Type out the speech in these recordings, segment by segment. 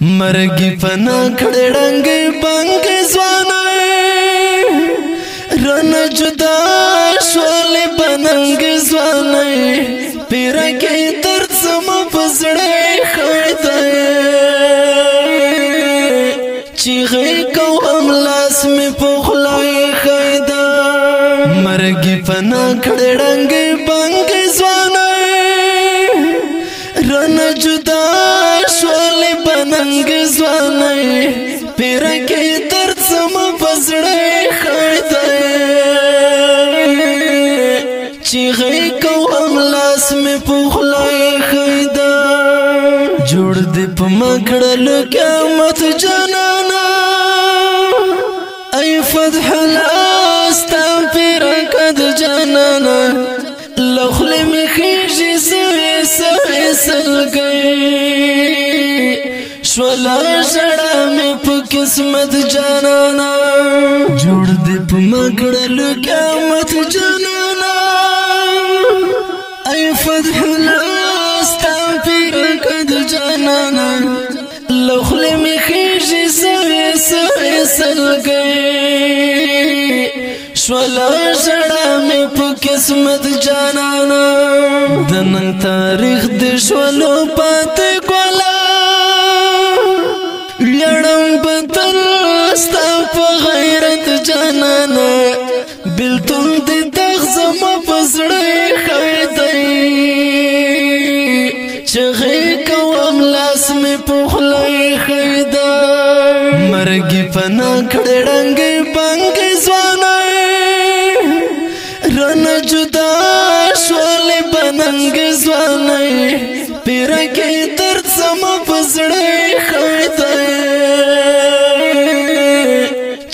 مرګي پنا کړه ډنګ بنګ ځوانه رن جدا شول بننګ ځوانه پیر کې درد سم پسړې خړته چیغې کو هم لاس می پخلای خیدا مرګي پنا کړه ډنګ بنګ ځوانه رن جدا شول بننګ ځوانه پیر کې درد سم پسړې خړته چیغې کو هم لاس می پخلای خیدا جوړ دې په مکړل قیامت جنانا ای فتح لاستا پیر کد جنانا لخل می خیجی سوی سوی سلگئی شولا جڑا می پا قسمت جنانا جوڑ دی پا مکڑل قیامت جنانا ای فتح لاستا پیر کد جنانا لخل می خیجی سوی سوی سلگئی شولا جڑا می پا قسمت جانانا دننگ تاریخ دی شولو پات گولا لیڑم بطل ستا پا غیرت جانانا بلتون دی دغزم پسڑی خیدئی چغی کوام لاس می پخلای خیدا مرگی پنا کڑی ڈنگی بانگی زوانا رن جدا شول بننګ ځوانه پیر کې درد سم پسړې خړته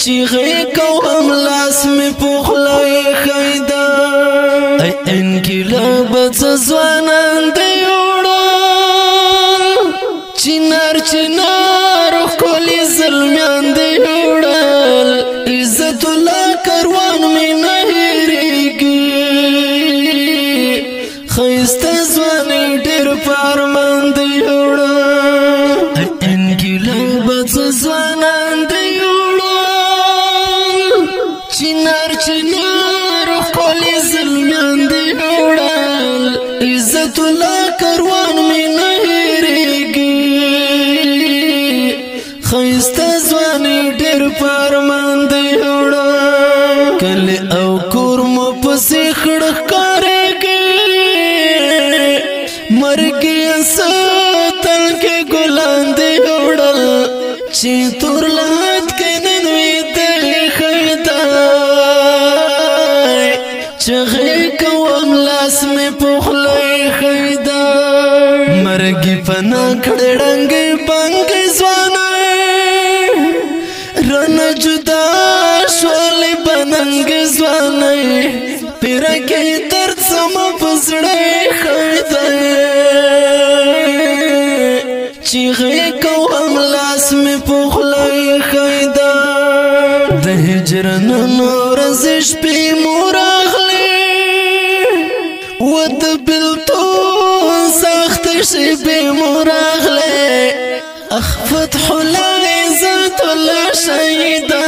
چیغې کو هم لاس می پخلای خیدا ای انقلاب ځوانان دی وړل چینار چینار کولی ظلمیان دی وړل عزت الله کاروان می خیسته ځواني ډېر پارمان دی وړه انقلاب ځوانان دی وړه چینار چینار ښکلي زلمیان دی وړه عزت الله کاروان مې نه هېرېږي خیسته ځواني ډېر پارمان دی وړه کلي او کور مو پسې خړ ښکارېږي مرګي ساتل کې ګلان دی وړل چې تور لات کې نن وي دل خیدای چغې کوم لاس می پخلای خیدای مرګي پنا کړه ډنګ بنګ ځوانه رن جدا شول بننګ ځوانه پیر کې درد سم پسړې خیدای چیغې کو هم لاس می پخلای خیدا د هجرن نور زش په مراغله و د بلتون سخت شي به مراغله اخ فتح الله عزت الله شهیدا